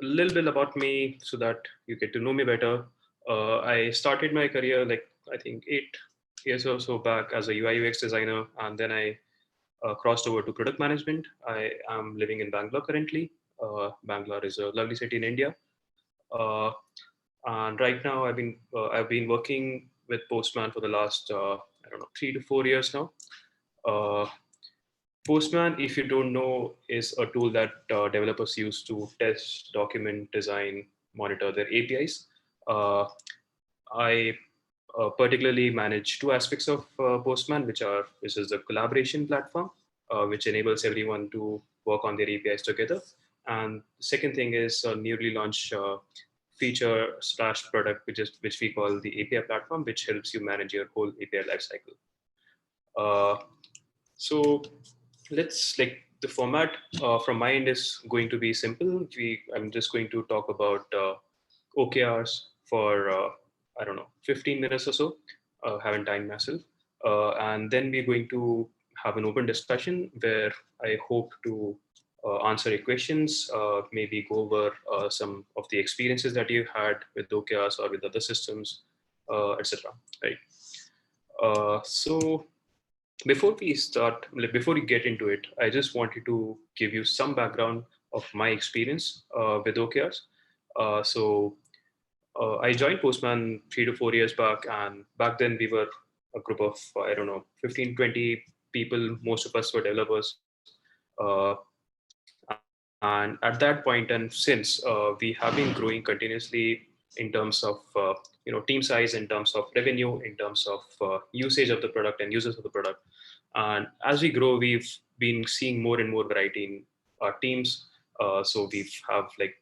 a little bit about me so that you get to know me better. I started my career like I think 8 years or so back as a UI UX designer, and then I crossed over to product management. I am living in Bangalore currently. Bangalore is a lovely city in India, uh, and right now I've been working with Postman for the last I don't know 3 to 4 years now. Uh, Postman, if you don't know, is a tool that developers use to test, document, design, monitor their APIs. Uh, I particularly manage two aspects of Postman, which is the collaboration platform, which enables everyone to work on their APIs together. And the second thing is a newly launched feature slash product, which we call the API platform, which helps you manage your whole API lifecycle. Uh, so let's like the format from my end is going to be simple. I'm just going to talk about OKRs for I don't know 15 minutes or so. Haven't timed myself, and then we're going to have an open discussion where I hope to answer your questions, maybe go over some of the experiences that you had with OKRs or with other systems, etc. Right. So before we start, like, before we get into it, I just wanted to give you some background of my experience with OKRs. I joined Postman 3 to 4 years back, and back then we were a group of, I don't know, 15, 20 people. Most of us were developers. And at that point and since, we have been growing continuously in terms of team size, in terms of revenue, in terms of usage of the product and users of the product. And as we grow, we've been seeing more and more variety in our teams. So we have like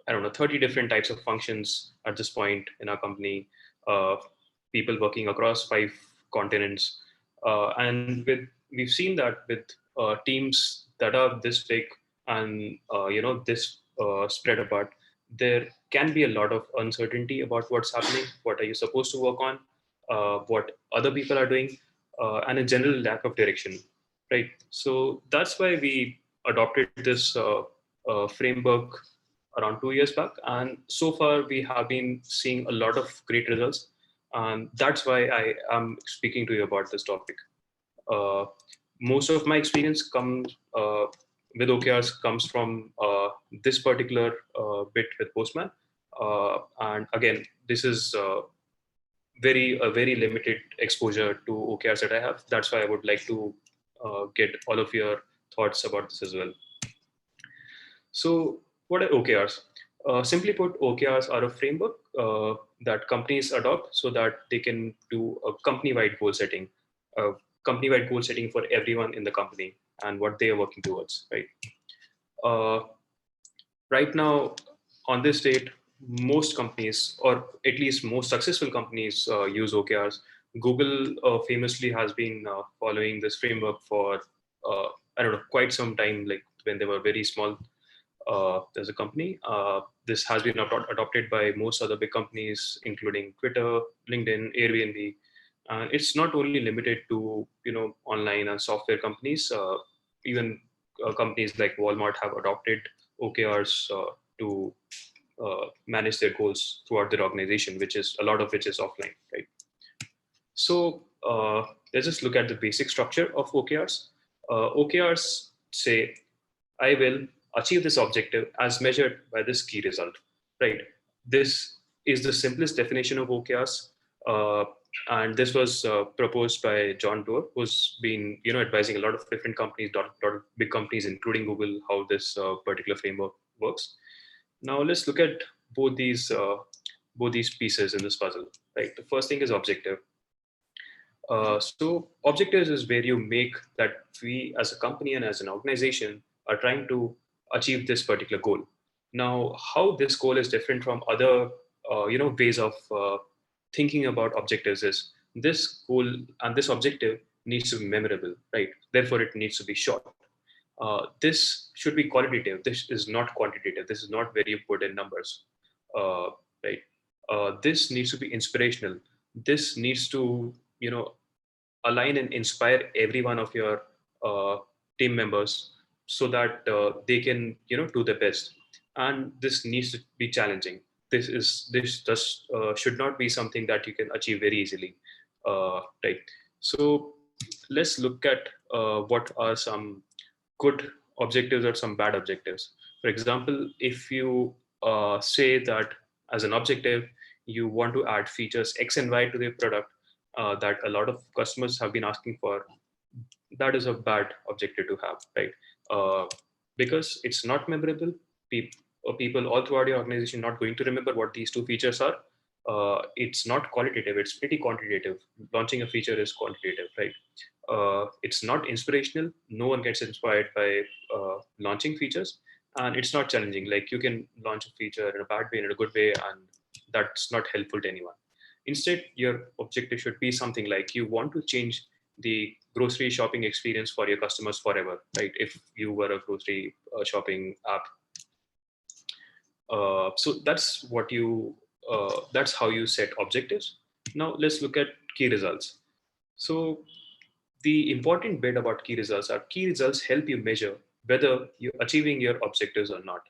I don't know 30 different types of functions at this point in our company. Uh, People working across 5 continents, and we've seen that with teams that are this big and this spread apart, there can be a lot of uncertainty about what's happening, what are you supposed to work on, what other people are doing, and a general lack of direction, right? So that's why we adopted this framework around 2 years back, and so far we have been seeing a lot of great results, and that's why I am speaking to you about this topic. uh, Most of my experience comes with OKRs comes from this particular bit with Postman, and again, this is very limited exposure to OKRs that I have. That's why I would like to get all of your thoughts about this as well. So, what are OKRs? Simply put, OKRs are a framework that companies adopt so that they can do a company-wide goal setting, company-wide goal setting for everyone in the company and what they are working towards. Right. Uh, right now, on this date, most companies, or at least most successful companies, use OKRs. Google famously has been following this framework for I don't know quite some time, like when they were very small as a company. This has been adopted by most other big companies, including Twitter, LinkedIn, Airbnb. It's not only limited to online and software companies. Even companies like Walmart have adopted OKRs to manage their goals throughout their organization, which is a lot of which is offline, right? So let's just look at the basic structure of OKRs. OKRs say I will achieve this objective as measured by this key result, right? This is the simplest definition of OKRs, uh, and this was proposed by John Doerr, who's been advising a lot of different companies, lot of big companies, including Google, how this particular framework works. Now let's look at both these pieces in this puzzle, right? The first thing is objective. So objectives is where you make that we as a company and as an organization are trying to achieve this particular goal. Now, how this goal is different from other ways of thinking about objectives is this goal and this objective needs to be memorable, right? Therefore, it needs to be short. This should be qualitative. This is not quantitative. This is not where you put in numbers, uh, right? This needs to be inspirational. This needs to align and inspire every one of your team members so that they can do their best. and this needs to be challenging. This just should not be something that you can achieve very easily, right? So let's look at what are some good objectives or some bad objectives. For example, if you say that as an objective you want to add features X and Y to the product that a lot of customers have been asking for, that is a bad objective to have, right? Uh, because it's not memorable. People all throughout your organization not going to remember what these two features are. It's not qualitative; it's pretty quantitative. Launching a feature is quantitative, right? It's not inspirational. No one gets inspired by launching features, and it's not challenging. Like you can launch a feature in a bad way and in a good way, and that's not helpful to anyone. Instead, your objective should be something like you want to change the grocery shopping experience for your customers forever, right? If you were a grocery shopping app, so that's what you that's how you set objectives. Now let's look at key results. So the important bit about key results are key results help you measure whether you're achieving your objectives or not.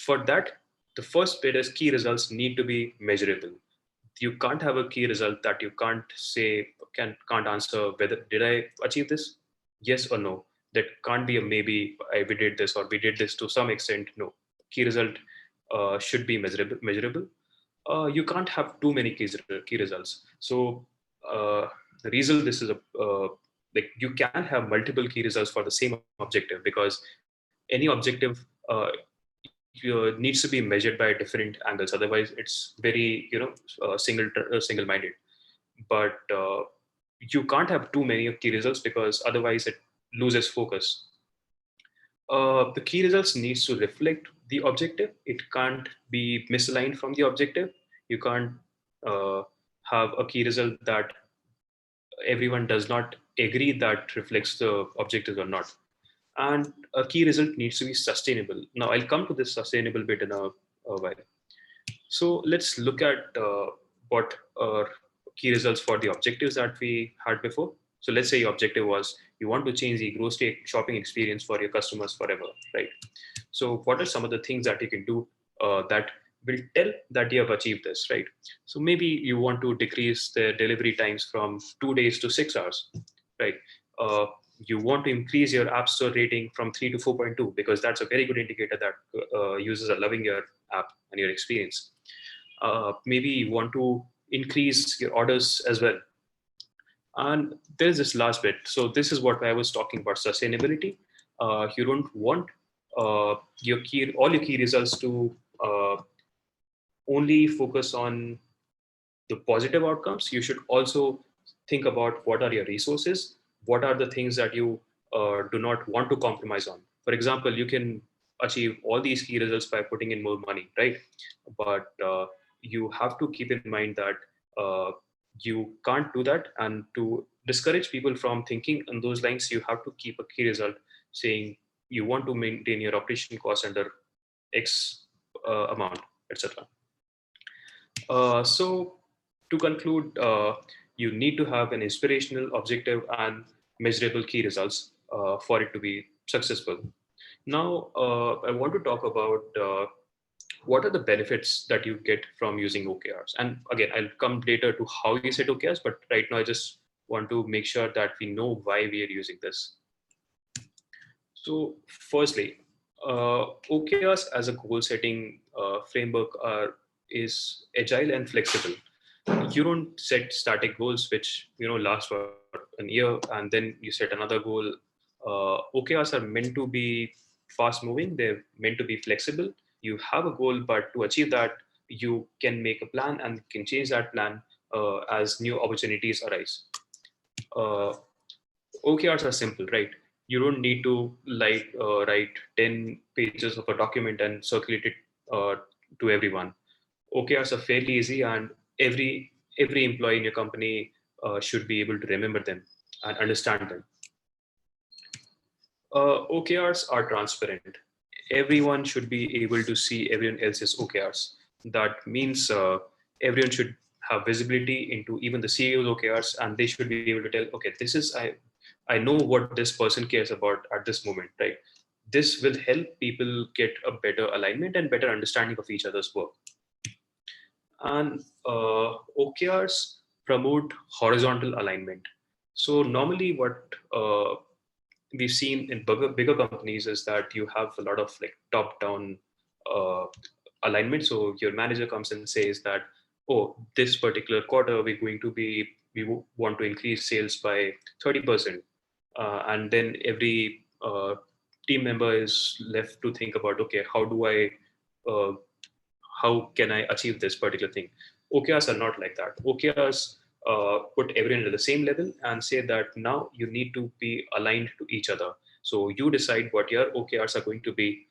For that, the first bit is key results need to be measurable. You can't have a key result that you can't say can't answer whether did I achieve this, yes or no. That can't be a maybe we did this or we did this to some extent. No, key result should be measurable. You can't have too many key results. So the reason this is a like you can have multiple key results for the same objective, because any objective needs to be measured by different angles. Otherwise, it's very single minded. But you can't have too many of key results because otherwise it loses focus. The key results needs to reflect the objective. It can't be misaligned from the objective. You can't uh, have a key result that everyone does not agree that reflects the objectives or not. And a key result needs to be sustainable. Now I'll come to this sustainable bit in a while. So let's look at what are key results for the objectives that we had before. So let's say your objective was you want to change the grocery shopping experience for your customers forever, right? So what are some of the things that you can do that will tell that you have achieved this, right? So maybe you want to decrease the delivery times from 2 days to 6 hours, right? Uh, you want to increase your app store rating from 3 to 4.2 because that's a very good indicator that users are loving your app and your experience. Maybe you want to increase your orders as well. And there's this last bit. So this is what I was talking about, sustainability. You don't want all your key results to only focus on the positive outcomes. You should also think about what are your resources, what are the things that you do not want to compromise on. For example, you can achieve all these key results by putting in more money, right? But you have to keep in mind that you can't do that. And to discourage people from thinking on those lines, you have to keep a key result saying you want to maintain your operation cost under X amount, etc. So to conclude, you need to have an inspirational, objective, and measurable key results for it to be successful. Now, I want to talk about what are the benefits that you get from using OKRs. And again, I'll come later to how you set OKRs, but right now I just want to make sure that we know why we are using this. So, firstly, OKRs as a goal setting framework is agile and flexible. You don't set static goals which last for a year and then you set another goal. OKRs are meant to be fast moving. They're meant to be flexible. You have a goal, but to achieve that you can make a plan and can change that plan as new opportunities arise. uh, OKRs are simple, right? You don't need to write 10 pages of a document and circulate it uh, to everyone. OKRs are fairly easy, and every employee in your company should be able to remember them and understand them. OKRs are transparent. Everyone should be able to see everyone else's OKRs. That means everyone should have visibility into even the CEO's OKRs, and they should be able to tell, okay, this is I know what this person cares about at this moment, right? this will help people get a better alignment and better understanding of each other's work. And OKRs promote horizontal alignment. So normally what we've seen in bigger companies is that you have a lot of like top-down uh, alignment. So your manager comes and says that, oh, this particular quarter we want to increase sales by 30%, and then every team member is left to think about, okay, uh, how can I achieve this particular thing? OKRs are not like that. OKRs put everyone at the same level and say that now you need to be aligned to each other. So you decide what your OKRs are going to be.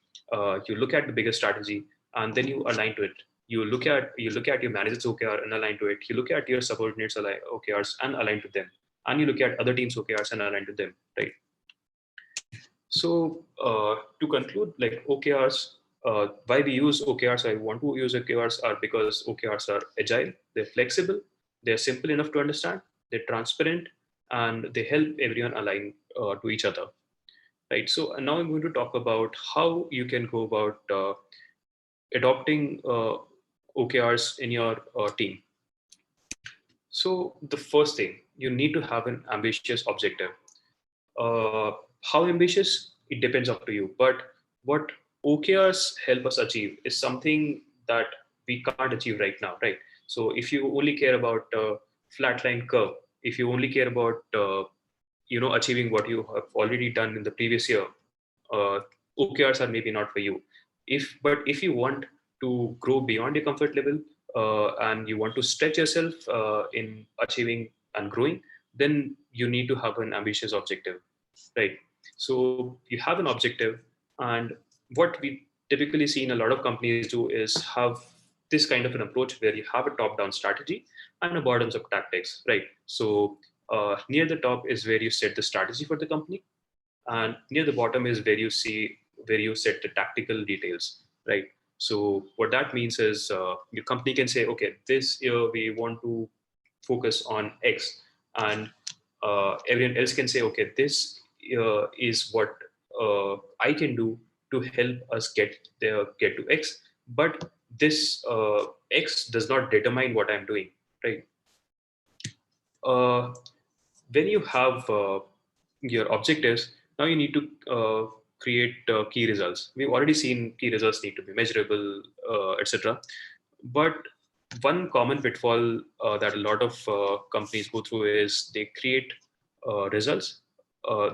You look at the bigger strategy and then you align to it. You look at your manager's OKR and align to it. You look at your subordinates OKRs and align to them. And you look at other teams' OKRs and align to them, right? So to conclude, like OKRs, why we use OKRs, I want to use OKRs are because OKRs are agile, they're flexible, they're simple enough to understand, they're transparent, and they help everyone align to each other, right? So now I'm going to talk about how you can go about adopting OKRs in your team. So the first thing, you need to have an ambitious objective. How ambitious? It depends up to you. But what OKRs help us achieve is something that we can't achieve right now, right? So if you only care about flatline curve, if you only care about achieving what you have already done in the previous year, OKRs are maybe not for you. But if you want to grow beyond your comfort level and you want to stretch yourself in achieving and growing, then you need to have an ambitious objective, right? So you have an objective, and what we typically see in a lot of companies do is have this kind of an approach where you have a top-down strategy and a bottoms-up tactics, right? So near the top is where you set the strategy for the company, and near the bottom is where you set the tactical details, right? So what that means is your company can say, okay, this year we want to focus on X, and everyone else can say, okay, this is what I can do to help us get to X, but this X does not determine what I'm doing, right? uh, when you have your objectives, now you need to create key results. We've already seen key results need to be measurable, etc. But one common pitfall that a lot of companies go through is they create results.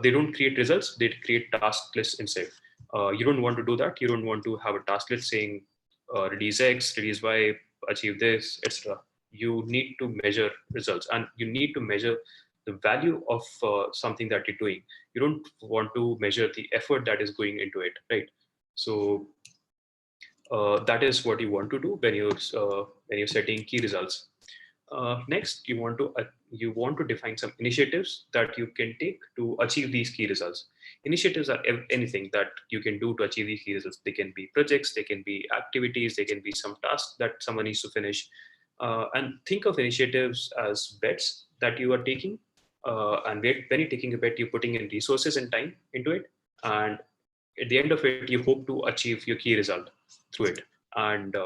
They don't create results, they create task lists instead. You don't want to do that. You don't want to have a task list saying release X, release Y, achieve this, etc. You need to measure results, and you need to measure the value of something that you're doing. You don't want to measure the effort that is going into it, right? So that is what you want to do when you're setting key results. Next, you want to define some initiatives that you can take to achieve these key results. Initiatives are anything that you can do to achieve these key results. They can be projects, they can be activities, they can be some tasks that someone needs to finish. And think of initiatives as bets that you are taking. And when you're taking a bet, you're putting in resources and time into it. And at the end of it, you hope to achieve your key result through it. And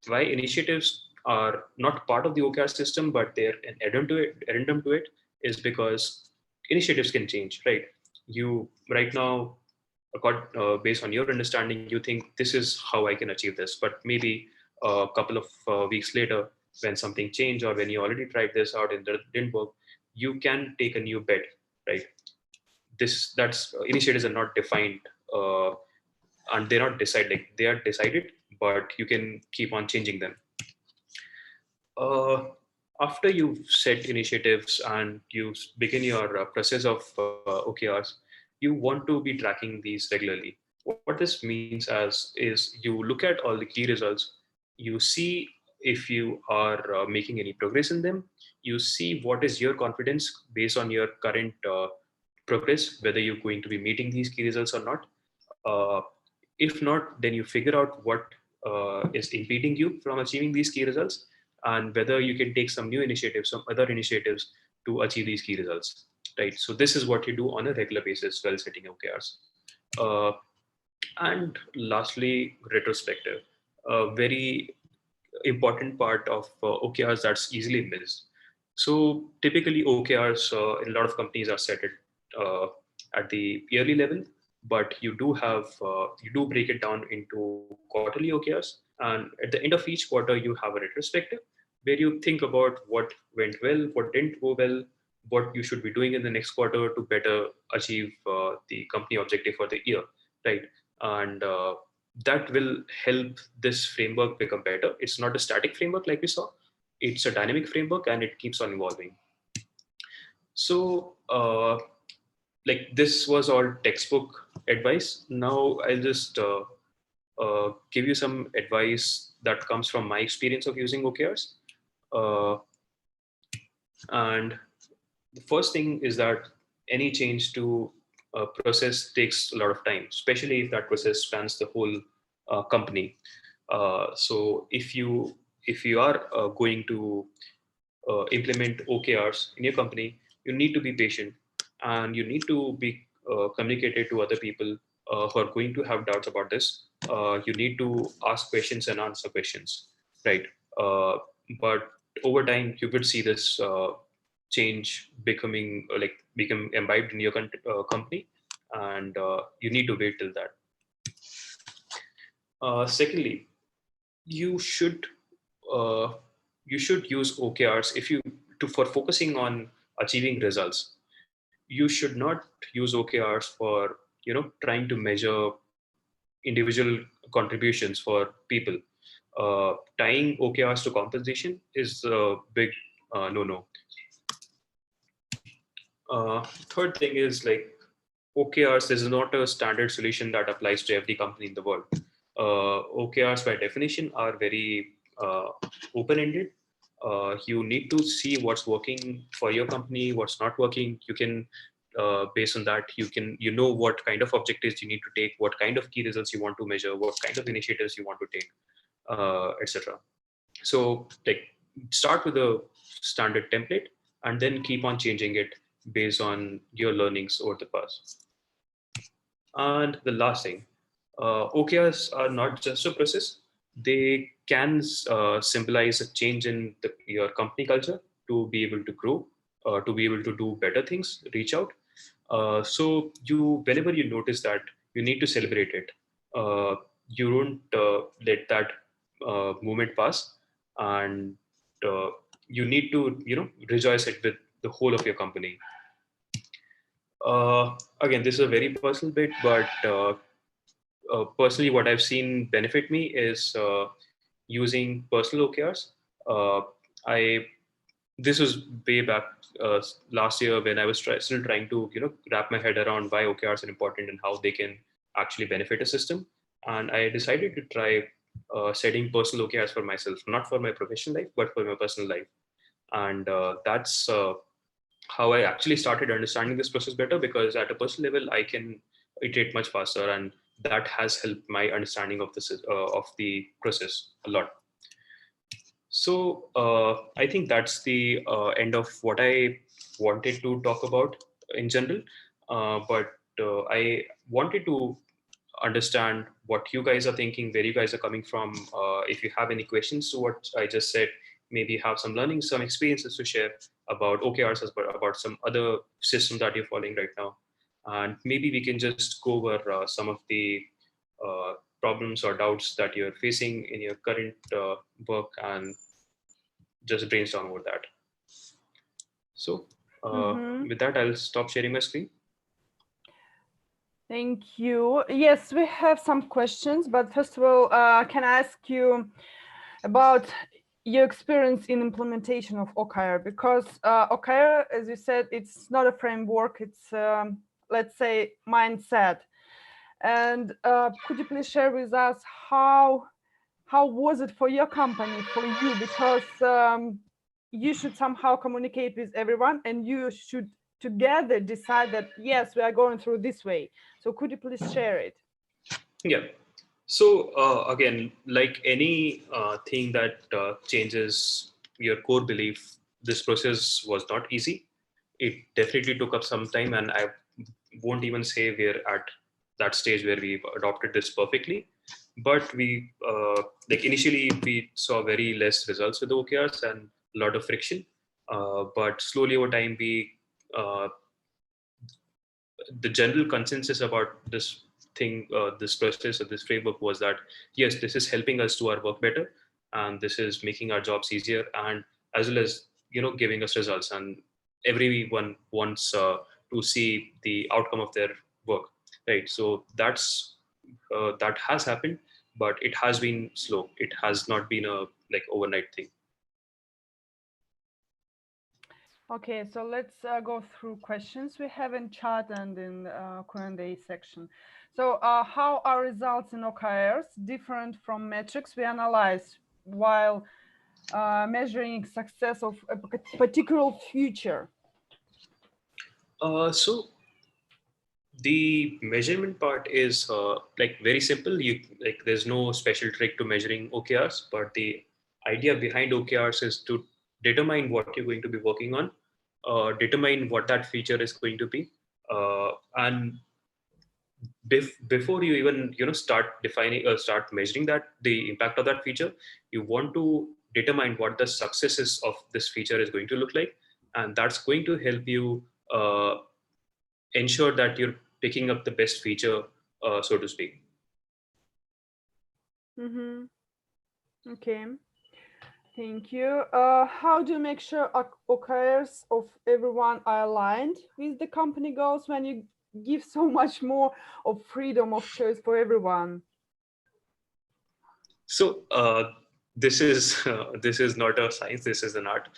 why initiatives are not part of the OKR system, but they're an addendum to it, is because initiatives can change, right? You right now, based on your understanding, you think this is how I can achieve this, but maybe a couple of weeks later, when something changed or when you already tried this out and it didn't work, you can take a new bet, right? That's initiatives are not defined, and they're not decided. Like they are decided, but you can keep on changing them. uh, After you've set initiatives and you begin your process of OKRs, you want to be tracking these regularly. What this means as is you look at all the key results, you see if you are making any progress in them, you see what is your confidence based on your current progress, whether you're going to be meeting these key results or not. Uh, if not, then you figure out what is impeding you from achieving these key results, and whether you can take some new initiatives, some other initiatives to achieve these key results. Right. So this is what you do on a regular basis while setting OKRs. Uh, And lastly, retrospective, a very important part of OKRs that's easily missed. So typically OKRs in a lot of companies are set at the yearly level, but you do break it down into quarterly OKRs, and at the end of each quarter you have a retrospective where you think about what went well, what didn't go well, what you should be doing in the next quarter to better achieve the company objective for the year, right? And that will help this framework become better. It's not a static framework like we saw, it's a dynamic framework and it keeps on evolving. So like this was all textbook advice. Now I'll just give you some advice that comes from my experience of using OKRs. uh, and the first thing is that any change to a process takes a lot of time, especially if that process spans the whole company. So if you are going to implement OKRs in your company, you need to be patient and you need to be communicated to other people who are going to have doubts about this. You need to ask questions and answer questions, right? Uh, but over time, you would see this change becoming become imbibed in your company, and you need to wait till that. Secondly, you should uh, you should use OKRs if you to for focusing on achieving results. You should not use OKRs for trying to measure individual contributions for people. Tying OKRs to compensation is a big no. Third thing is like OKRs is not a standard solution that applies to every company in the world. OKRs by definition are very open-ended. You need to see what's working for your company, what's not working. You can, based on that, you know what kind of objectives you need to take, what kind of key results you want to measure, what kind of initiatives you want to take, etc. So like start with a standard template and then keep on changing it based on your learnings over the past. And the last thing, OKRs are not just a process. They can symbolize a change in your company culture to be able to grow, to be able to do better things, reach out. So whenever you notice that, you need to celebrate it. You don't let that moment pass, and uh, you need to, rejoice it with the whole of your company. Again, this is a very personal bit, but personally, what I've seen benefit me is using personal OKRs. Uh, I This was way back last year when I was still trying to wrap my head around why OKRs are important and how they can actually benefit a system. And I decided to try setting personal OKRs for myself, not for my professional life, but for my personal life. And that's how I actually started understanding this process better, because at a personal level, I can iterate much faster, and that has helped my understanding of the process a lot. So I think that's the end of what I wanted to talk about in general. But I wanted to understand what you guys are thinking, where you guys are coming from. If you have any questions to what I just said, maybe have some learnings, some experiences to share about OKRs, about some other system that you're following right now. And maybe we can just go over some of the uh, problems or doubts that you're facing in your current work and just brainstorm over that. So Mm-hmm. with that, I'll stop sharing my screen. Thank you. Yes, we have some questions, but first of all, can I ask you about your experience in implementation of OKR? Because OKR, as you said, it's not a framework, it's, let's say, mindset. And could you please share with us how was it for your company, for you? Because you should somehow communicate with everyone and you should together decide that, yes, we are going through this way. So could you please share it? Yeah. So again, like any thing that changes your core belief, this process was not easy. It definitely took up some time, and I won't even say we're at that stage where we've adopted this perfectly. But we like initially we saw very less results with the OKRs and a lot of friction. But slowly over time, the general consensus about this thing, this process or this framework was that yes, this is helping us do our work better, and this is making our jobs easier, and as well as giving us results. And everyone wants to see the outcome of their work, right? So that has happened, but it has been slow. It has not been a like overnight thing. Okay, so let's go through questions we have in chat and in Q&A section. So how are results in OKRs different from metrics we analyze while measuring success of a particular feature? So the measurement part is like very simple. You like there's no special trick to measuring OKRs, but the idea behind OKRs is to determine what you're going to be working on, determine what that feature is going to be, and before you even start defining or start measuring that the impact of that feature, you want to determine what the successes of this feature is going to look like, and that's going to help you ensure that you're picking up the best feature, so to speak. Okay, thank you. How do you make sure OKRs of everyone are aligned with the company goals when you give so much more of freedom of choice for everyone? So this is not a science. This is an art.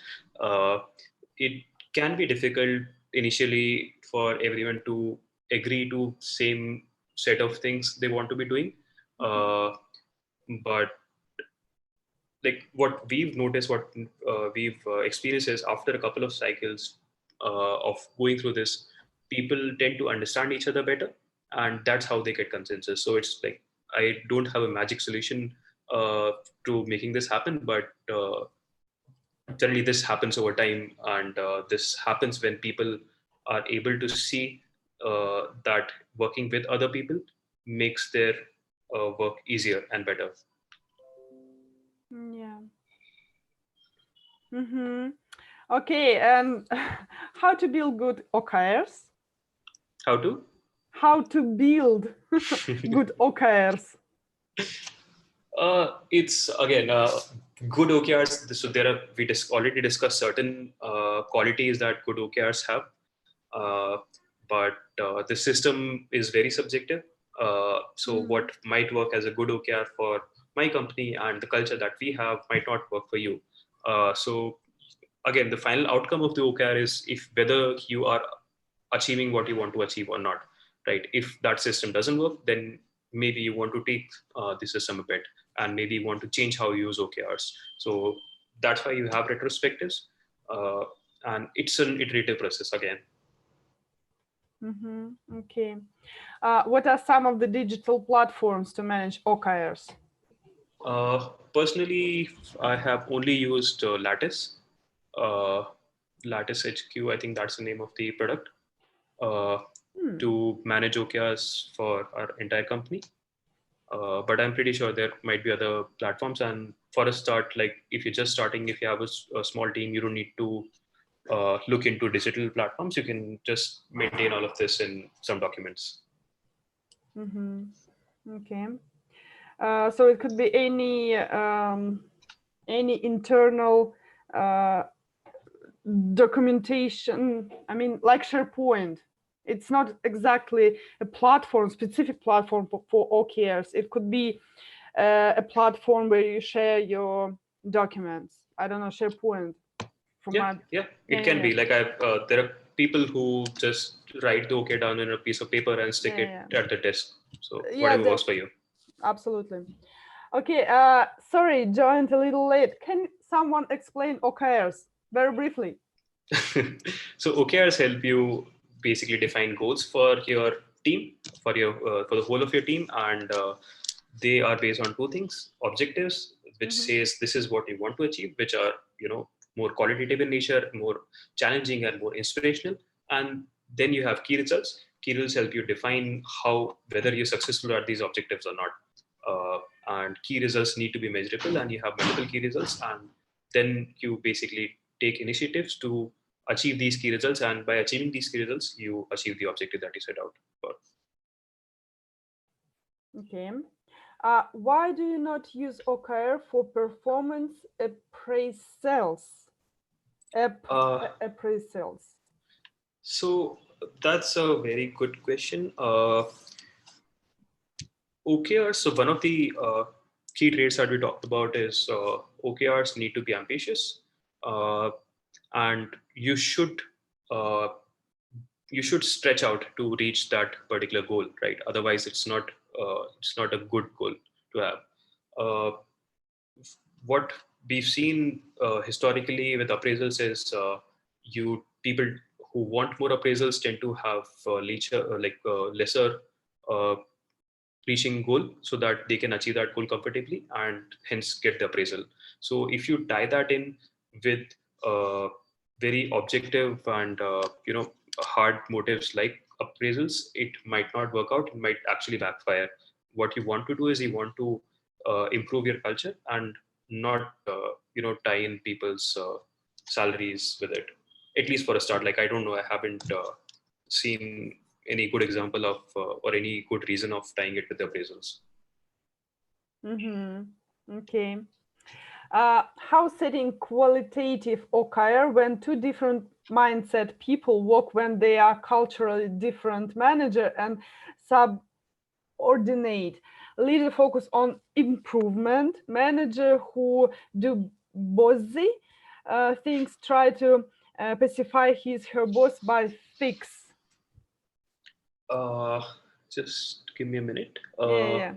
It can be difficult initially for everyone to agree to same set of things they want to be doing. But like what we've noticed, what we've experienced is after a couple of cycles of going through this, people tend to understand each other better, and that's how they get consensus. So it's like I don't have a magic solution to making this happen, but generally this happens over time, and this happens when people are able to see that working with other people makes their work easier and better. Yeah. Okay, and how to build good OKRs? How to? How to build good OKRs? It's again good OKRs. So there are already discussed certain qualities that good OKRs have, but the system is very subjective. So what might work as a good OKR for my company and the culture that we have might not work for you. So again, the final outcome of the OKR is if whether you are achieving what you want to achieve or not, right? If that system doesn't work, then maybe you want to take the system a bit, and maybe you want to change how you use OKRs. So that's why you have retrospectives, and it's an iterative process again. Okay. What are some of the digital platforms to manage OKRs? Personally, I have only used Lattice. Lattice HQ, I think that's the name of the product, to manage OKRs for our entire company. But I'm pretty sure there might be other platforms. And for a start, like if you're just starting, if you have a small team, you don't need to look into digital platforms. You can just maintain all of this in some documents. Okay. So it could be any internal documentation. I mean, like SharePoint. It's not exactly a platform, specific platform for OKRs. It could be a platform where you share your documents. I don't know, SharePoint. It can be like there are people who just write the OK down in a piece of paper and stick it at the desk. So whatever works for you. Absolutely. Okay. Sorry, joined a little late. Can someone explain OKRs very briefly? So OKRs help you basically define goals for your team, for the whole of your team, and they are based on two things: objectives, which says this is what you want to achieve, which are more qualitative in nature, more challenging, and more inspirational, and then you have key results, key results help you define whether you're successful at these objectives or not. And key results need to be measurable, and you have multiple key results, and then you basically take initiatives to achieve these key results, and by achieving these key results, you achieve the objective that you set out for. Okay. Why do you not use OKR for performance appraisals? Appraisals. So that's a very good question. OKRs. So one of the key traits that we talked about is OKRs need to be ambitious, uh, and uh, you should stretch out to reach that particular goal, right? Otherwise, it's not a good goal to have. Uh, what we've seen historically with appraisals is you people who want more appraisals tend to have lesser uh, reaching goal, so that they can achieve that goal comfortably and hence get the appraisal. So if you tie that in with very objective and hard motives like appraisals, it might not work out. It might actually backfire. What you want to do is you want to improve your culture and not tie in people's salaries with it, at least for a start. Like, I don't know, I haven't seen any good example of or any good reason of tying it with the appraisals. Okay. How setting qualitative OKR when two different mindset people work when they are culturally different, manager and subordinate. Leader focus on improvement, manager who do bossy things try to pacify her boss by fix. Just give me a minute. Yeah.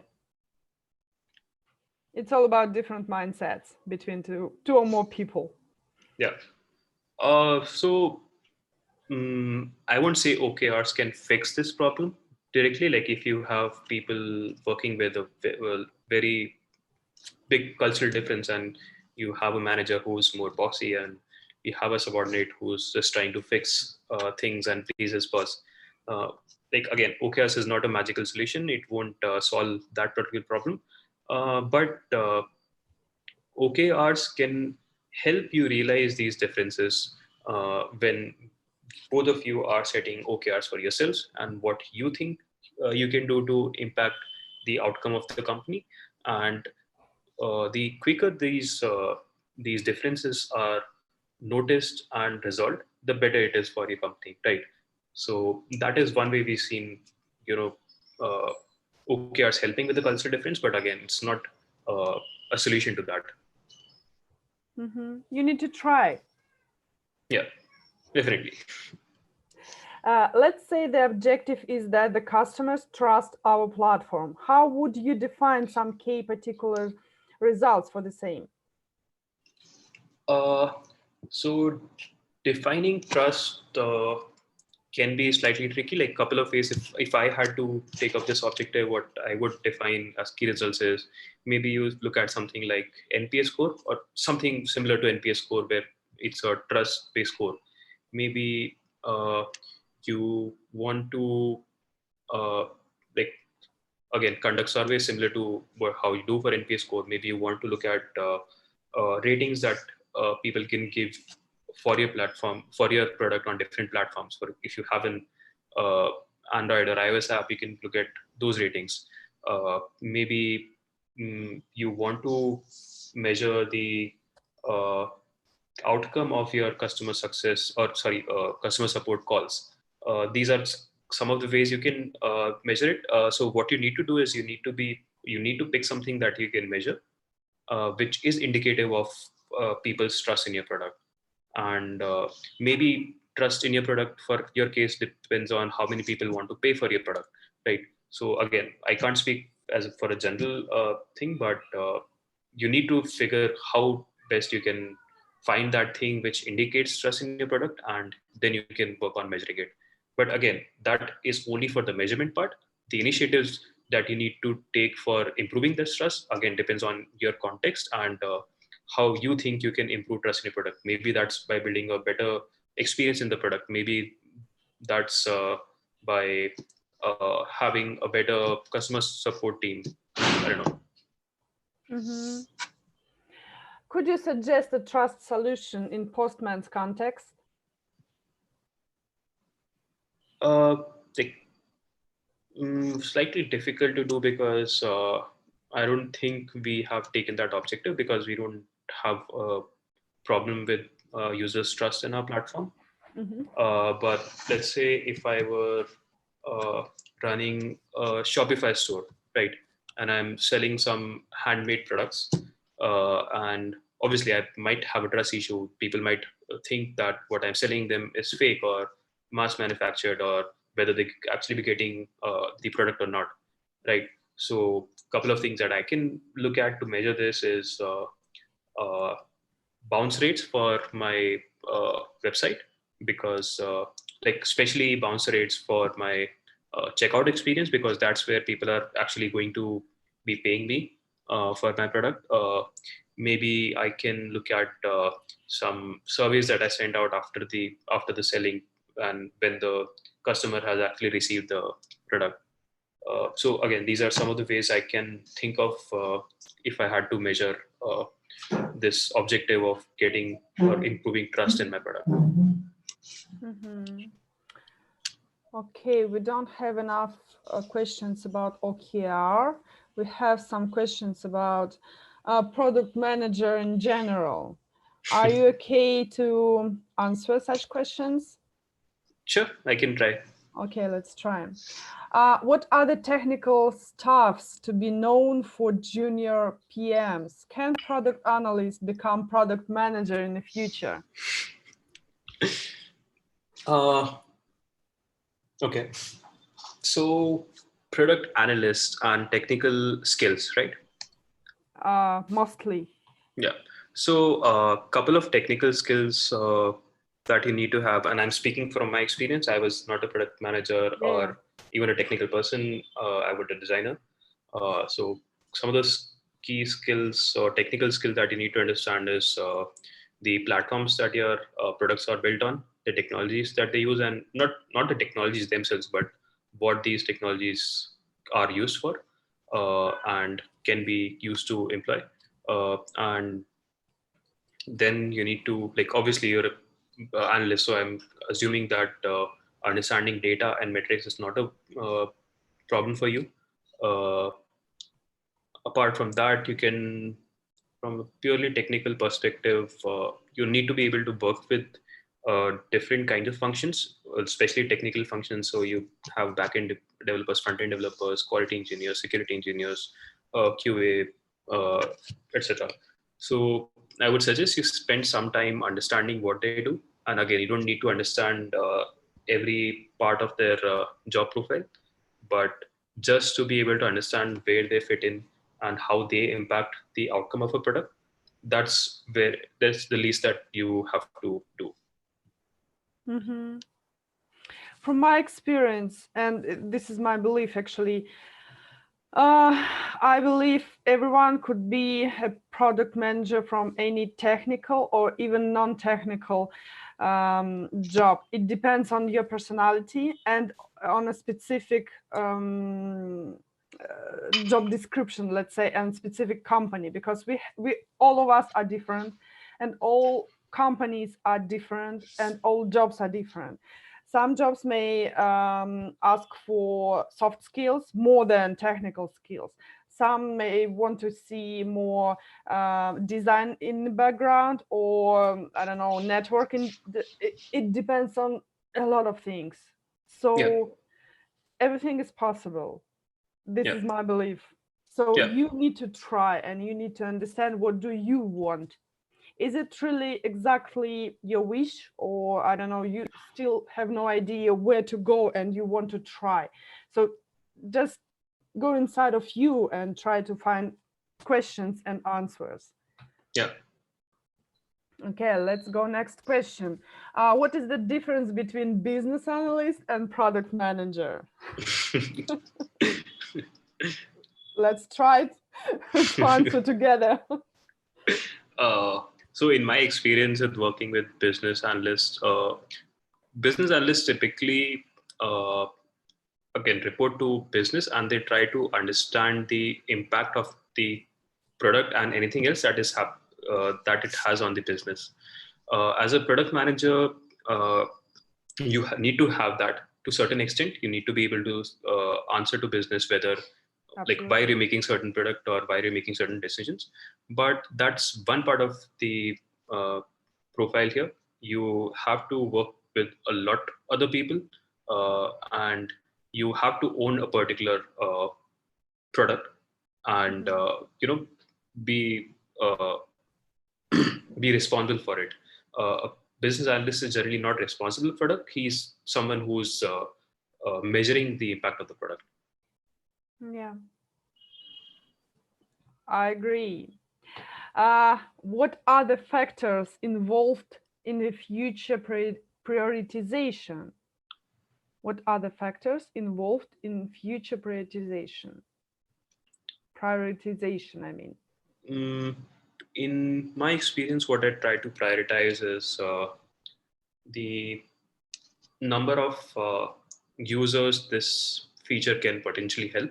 It's all about different mindsets between two or more people. Yeah. So I won't say OKRs can fix this problem directly. Like, if you have people working with a very big cultural difference, and you have a manager who's more bossy, and you have a subordinate who's just trying to fix things and please his boss. Uh, like, again, OKRs is not a magical solution. It won't solve that particular problem. But OKRs can help you realize these differences when both of you are setting OKRs for yourselves and what you think you can do to impact the outcome of the company. And the quicker these differences are noticed and resolved, the better it is for your company, right? So that is one way we've seen, you know, OKRs helping with the cultural difference, but again, it's not uh, a solution to that. You need to try. Yeah, definitely. Let's say the objective is that the customers trust our platform. How would you define some key particular results for the same? Uh, so defining trust can be slightly tricky. Like, couple of ways. If I had to take up this objective, what I would define as key results is, maybe you look at something like NPS score or something similar to NPS score, where it's a trust-based score. Maybe you want to uh, like again conduct surveys similar to how you do for NPS score. Maybe you want to look at ratings that people can give for your platform, for your product on different platforms. For if you have an uh, Android or iOS app, you can look at those ratings. Maybe you want to measure the uh, outcome of your customer success, or sorry, customer support calls. These are some of the ways you can measure it. So what you need to do is you need to pick something that you can measure, which is indicative of people's trust in your product. And maybe trust in your product for your case depends on how many people want to pay for your product, right? So again, I can't speak as for a general thing, but you need to figure how best you can find that thing which indicates trust in your product, and then you can work on measuring it. But again, that is only for the measurement part. The initiatives that you need to take for improving this trust again depends on your context and how you think you can improve trust in your product. Maybe that's by building a better experience in the product. Maybe that's by having a better customer support team. I don't know. Mm-hmm. Could you suggest a trust solution in Postman's context? Uh, like, slightly difficult to do because I don't think we have taken that objective because we don't have a problem with users' trust in our platform. Mm-hmm. But let's say if I were uh, running a Shopify store, right, and I'm selling some handmade products, and obviously I might have a trust issue. People might think that what I'm selling them is fake or mass manufactured, or whether they actually be getting the product or not, right? So, a couple of things that I can look at to measure this is uh, bounce rates for my website, because like especially bounce rates for my checkout experience, because that's where people are actually going to be paying me for my product. Maybe I can look at some surveys that I sent out after the selling, and when the customer has actually received the product. So again, these are some of the ways I can think of if I had to measure this objective of getting or improving trust in my product. Mm-hmm. Okay, we don't have enough questions about OKR. We have some questions about product manager in general. Are you okay to answer such questions? Sure, I can try. Okay, let's try. What are the technical staffs to be known for junior PMs? Can product analysts become product manager in the future? Okay. So, product analysts and technical skills, right? Mostly. Yeah. So, a couple of technical skills that you need to have, and I'm speaking from my experience. I was not a product manager Yeah. or even a technical person. I was a designer. So, some of the key skills or technical skills that you need to understand is the platforms that your products are built on, the technologies that they use, and not the technologies themselves, but what these technologies are used for and can be used to employ. And then you need to, like, obviously you're a analyst, so I'm assuming that understanding data and metrics is not a problem for you. uh, Apart from that, you can, from a purely technical perspective, you need to be able to work with different kinds of functions, especially technical functions. So you have backend developers, front-end developers, quality engineers, security engineers, QA, etc. So I would suggest you spend some time understanding what they do. And again, you don't need to understand every part of their job profile, but just to be able to understand where they fit in and how they impact the outcome of a product. That's the least that you have to do. Mm-hmm. From my experience, and this is my belief actually, I believe everyone could be a product manager from any technical or even non-technical job. It depends on your personality and on a specific job description, let's say, and specific company, because we all of us are different, and all companies are different, and all jobs are different. Some jobs may ask for soft skills more than technical skills. Some may want to see more design in the background, or I don't know, networking. It depends on a lot of things. Yeah, So everything is possible. This yeah, is my belief. So yeah, you need to try, and you need to understand, what do you want? Is it really exactly your wish, or I don't know, you still have no idea where to go and you want to try? So just go inside of you and try to find questions and answers. yeah. Okay, let's go next question. What is the difference between business analyst and product manager? Let's try to answer together. uh, so in my experience with working with business analysts typically again report to business, and they try to understand the impact of the product and anything else that that it has on the business. As a product manager, uh, you need to have that to a certain extent. You need to be able to answer to business whether like why Absolutely. you're making certain product or why you're making certain decisions. But that's one part of the uh, profile here. You have to work with a lot other people, and you have to own a particular product, and Mhm. be uh, be responsible for it. A business analyst is generally not responsible for product. He's someone who's measuring the impact of the product. Yeah, I agree. What are the factors involved in the future prioritization? What are the factors involved in future prioritization? Prioritization, I mean. Mm, in my experience, what I try to prioritize is the number of users this feature can potentially help,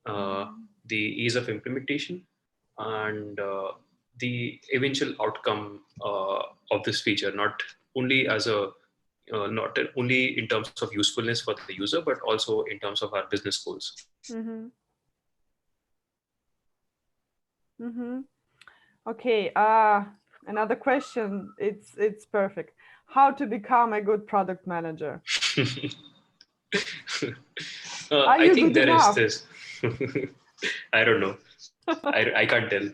Mhm. the ease of implementation, and the eventual outcome of this feature, not only in terms of usefulness for the user, but also in terms of our business goals. Mhm. Mhm. Okay. Another question. It's perfect. How to become a good product manager? Are I you think good there is enough? this. I don't know. I can't tell.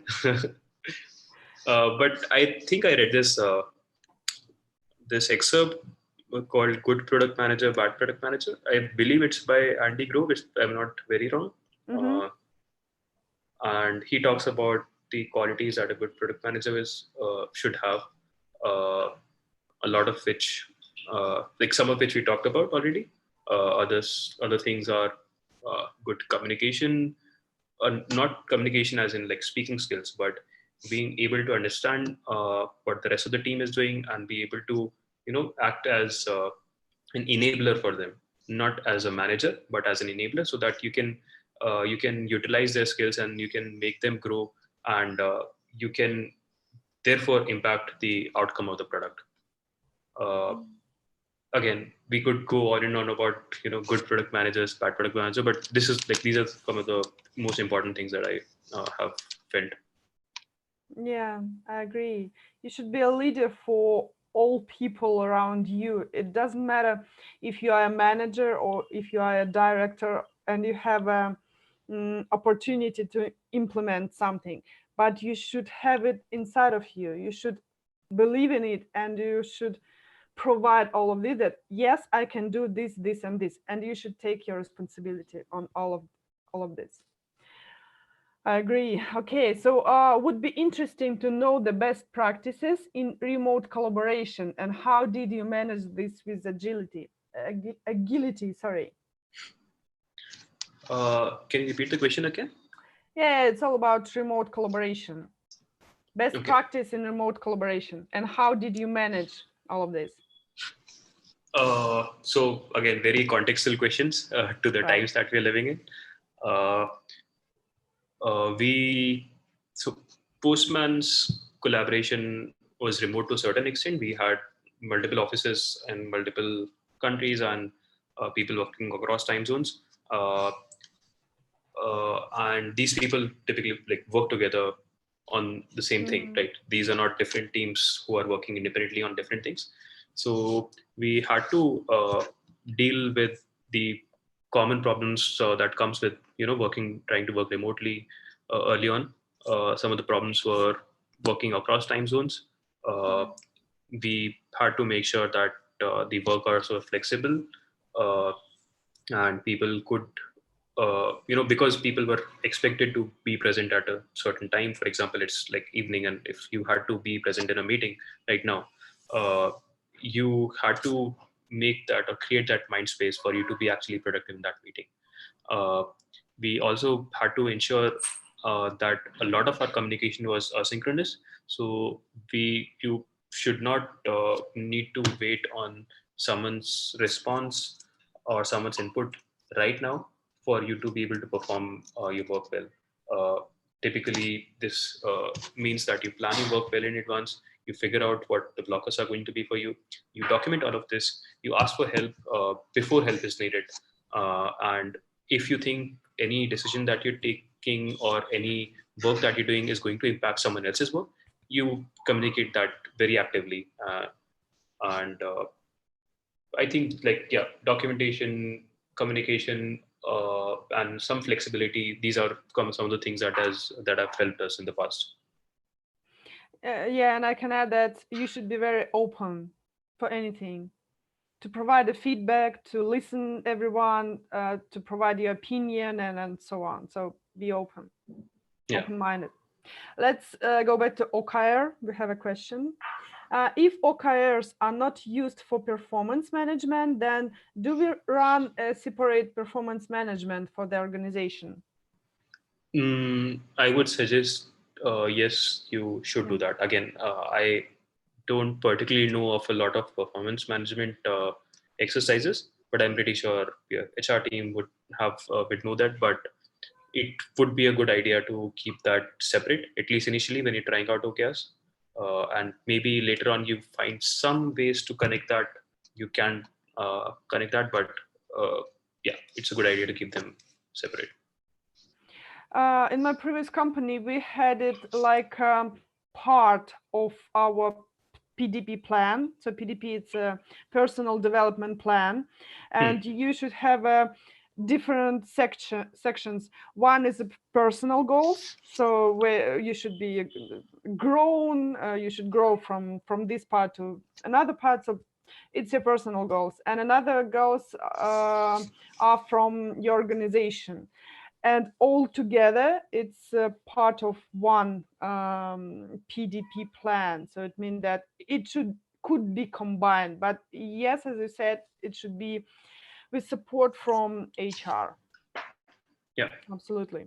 But I think I read this excerpt called "Good Product Manager, Bad Product Manager." I believe it's by Andy Grove, if I'm not very wrong. Mhm. Uh, and he talks about the qualities that a good product manager should have. Uh, a lot of which, like some of which we talked about already. Other things are good communication, not communication as in like speaking skills, but being able to understand what the rest of the team is doing and be able to act as an enabler for them, not as a manager but as an enabler, so that you can utilize their skills and you can make them grow, and you can therefore impact the outcome of the product. uh, Again, we could go on and on about good product managers, bad product manager, but these are some of the most important things that I have felt. Yeah, I agree. You should be a leader for all people around you. It doesn't matter if you are a manager or if you are a director and you have a opportunity to implement something, but you should have it inside of you. You should believe in it and you should provide all of this that yes, I can do this, this, and this, and you should take your responsibility on all of this. I agree. Okay, so would be interesting to know the best practices in remote collaboration and how did you manage this with agility? Agility, sorry. Can you repeat the question again? Yeah, it's all about remote collaboration. Best Okay. practice in remote collaboration and how did you manage all of this? So again, very contextual questions to the Right. times that we're living in. Uh, we so Postman's collaboration was remote to a certain extent. We had multiple offices in multiple countries and people working across time zones. And these people typically like work together on the same thing, Mm-hmm. right? These are not different teams who are working independently on different things. So we had to deal with the common problems that comes with trying to work remotely early on. Some of the problems were working across time zones. uh, we had to make sure that the work hours were flexible, uh, and people could because people were expected to be present at a certain time. For example, it's like evening, and if you had to be present in a meeting right now, uh, you had to make that or create that mind space for you to be actually productive in that meeting. uh, we also had to ensure that a lot of our communication was asynchronous. So you should not need to wait on someone's response or someone's input right now for you to be able to perform your work well. Typically, this means that you plan your work well in advance. You figure out what the blockers are going to be for you. You document all of this. You ask for help before help is needed. And if you think any decision that you're taking or any work that you're doing is going to impact someone else's work, you communicate that very actively. And I think, like, yeah, documentation, communication, and some flexibility. These are some of the things that have helped us in the past. Yeah, and I can add that you should be very open for anything, to provide the feedback, to listen everyone, to provide your opinion, and so on. So be open, Yeah. open-minded. Let's go back to OKR. We have a question. If OKRs are not used for performance management, then do we run a separate performance management for the organization? I would suggest, yes, you should do that. Again, I don't particularly know of a lot of performance management exercises, but I'm pretty sure your HR team would know that. But it would be a good idea to keep that separate, at least initially when you're trying out OKRs. And maybe later on you find some ways to connect that. You can connect that, but yeah, it's a good idea to keep them separate. In my previous company, we had it like part of our PDP plan. So PDP, it's a personal development plan, and you should have a different sections. One is the personal goals, so where you should be grown, you should grow from this part to another part. So it's your personal goals, and another goals are from your organization, and all together it's part of one PDP plan. So it means that it could be combined, but yes, as you said, it should be with support from HR. Yeah. Absolutely.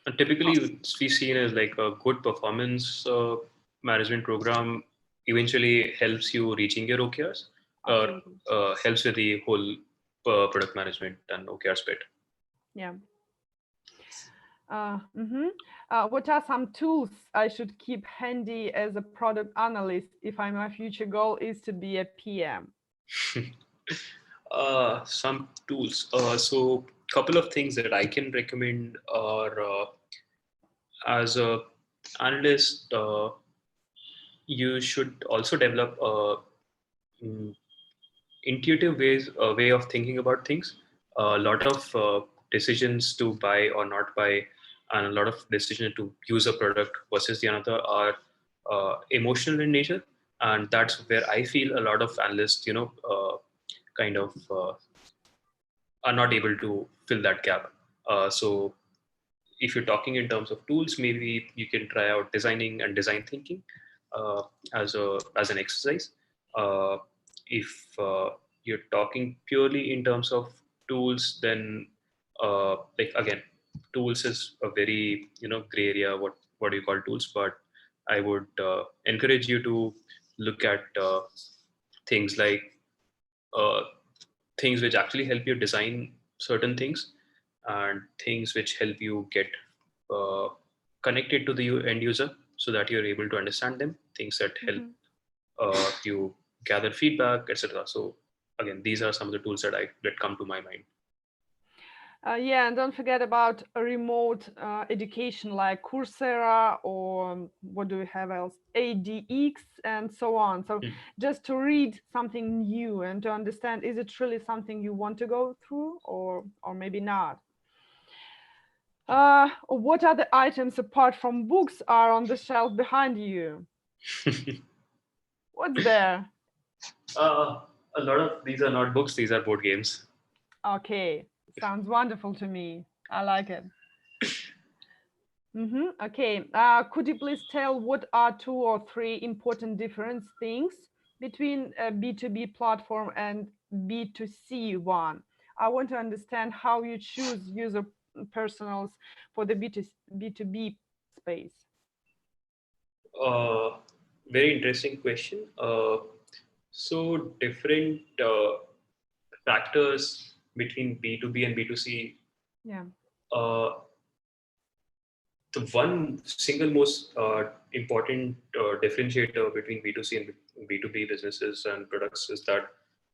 And typically, we seen as like a good performance management program eventually helps you reaching your OKRs, or Absolutely. helps with the whole product management and OKRs bit. Yeah. What are some tools I should keep handy as a product analyst if my future goal is to be a PM? Some tools. So, couple of things that I can recommend are, as a analyst, you should also develop a mm, intuitive way of thinking about things. A lot of decisions to buy or not buy, and a lot of decisions to use a product versus the another are emotional in nature, and that's where I feel a lot of analysts, kind of are not able to fill that gap. So if you're talking in terms of tools, maybe you can try out designing and design thinking uh, as an exercise. Uh, if you're talking purely in terms of tools, then like, again, tools is a very gray area. What do you call tools? But I would encourage you to look at things like uh, things which actually help you design certain things, and things which help you get uh, connected to the end user so that you're able to understand them, things that help you gather feedback, etc. So again, these are some of the tools that come to my mind. Yeah, and don't forget about a remote education like Coursera, or what do we have else? ADX and so on. So just to read something new and to understand, is it really something you want to go through, or maybe not? What other items apart from books are on the shelf behind you? What's there? A lot of these are not books; these are board games. Okay, sounds wonderful to me. I like it. Okay. Could you please tell what are 2 or 3 important difference things between a B2B platform and B2C one? I want to understand how you choose user personals for the B2B space. Uh, Very interesting question. So different factors between B2B and B2C, Yeah. The one single most important differentiator between B2C and B2B businesses and products is that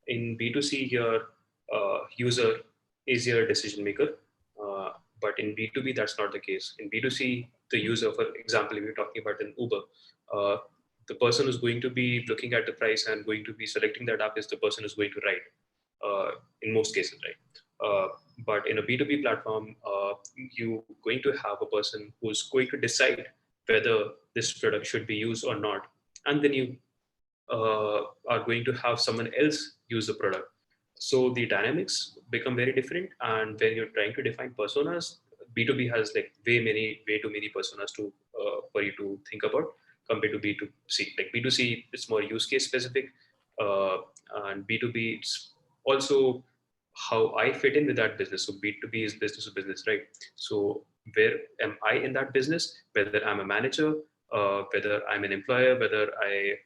in B2C, your user is your decision maker. But in B2B, that's not the case. In B2C, the user, for example, if you're talking about an Uber, uh, the person who's going to be looking at the price and going to be selecting that app is the person who's going to ride, in most cases, right? But in a B2B platform, you're going to have a person who's going to decide whether this product should be used or not. And then you are going to have someone else use the product. So the dynamics become very different. And when you're trying to define personas, B2B has like way too many personas to for you to think about compared to B2C. Like B2C, it's more use case specific, uh, and B2B, it's also how I fit in with that business. So B2B is business to business, right? So where am I in that business? Whether I'm a manager, whether I'm an employer, whether I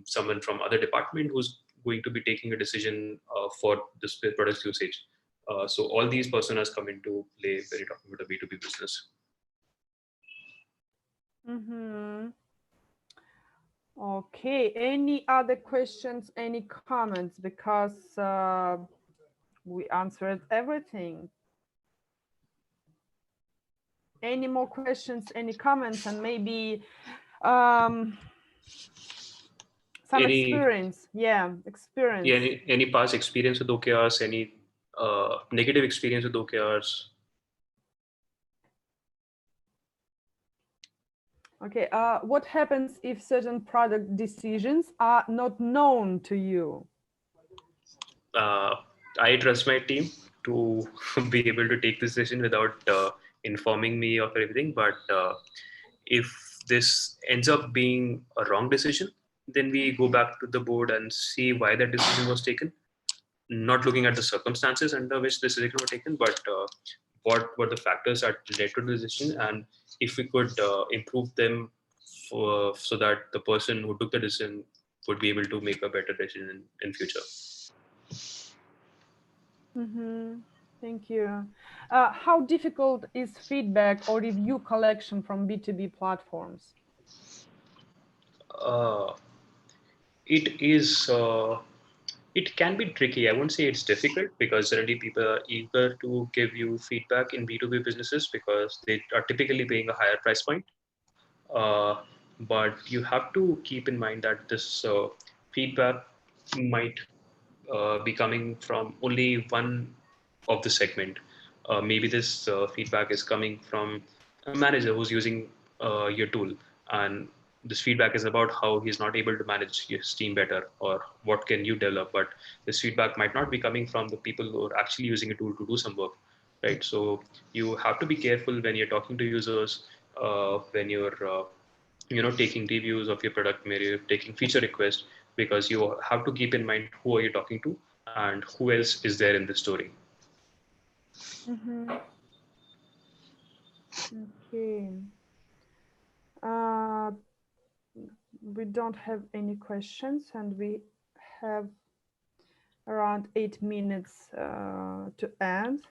someone from other department who's going to be taking a decision for this product's usage. So all these personas come into play when you're talking about a B2B business. Mm-hmm. Okay, any other questions, any comments? Because we answered everything. Any more questions, any comments, and maybe some experience? Yeah, experience. Yeah, any past experience with OKRs, any negative experience with OKRs? Okay, what happens if certain product decisions are not known to you? I trust my team to be able to take this decision without informing me of everything. But if this ends up being a wrong decision, then we go back to the board and see why that decision was taken. Not looking at the circumstances under which this decision was taken, but what were the factors that led to the decision, and if we could improve them so that the person who took the decision would be able to make a better decision in future. Mm-hmm. Thank you. How difficult is feedback or review collection from B2B platforms? Uh, it is. It can be tricky. I won't say it's difficult because generally people are eager to give you feedback in B2B businesses because they are typically paying a higher price point. Uh, but you have to keep in mind that this feedback might be coming from only one of the segment. Maybe this feedback is coming from a manager who's using your tool, and this feedback is about how he's not able to manage his team better, or what can you develop. But this feedback might not be coming from the people who are actually using a tool to do some work, right? So you have to be careful when you're talking to users, when you're taking reviews of your product, maybe you're taking feature requests, because you have to keep in mind who are you talking to and who else is there in the story. Mm-hmm. Okay. We don't have any questions, and we have around 8 minutes to end.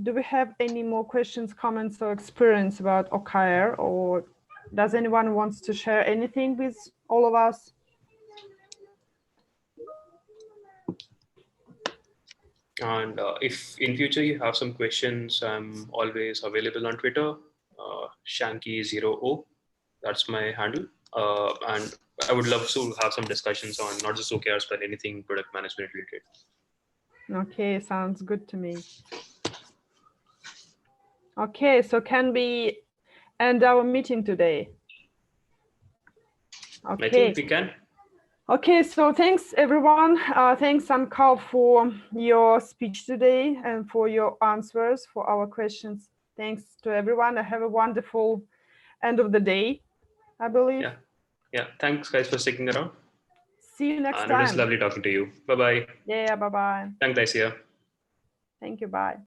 Do we have any more questions, comments, or experience about OKR, or does anyone wants to share anything with all of us? And if in future you have some questions, I'm always available on Twitter, Shanky0O. That's my handle. And I would love to have some discussions on not just OKRs, but anything product management related. Okay, sounds good to me. Okay, so can we end our meeting today? Okay. I think we can. Okay, so thanks everyone. Thanks Sankalp for your speech today and for your answers for our questions. Thanks to everyone. Have a wonderful end of the day, I believe. Yeah. Thanks guys for sticking around. See you next time. time. It was lovely talking to you. Bye-bye. Yeah, bye-bye. Thanks, Dacia. Thank you, bye.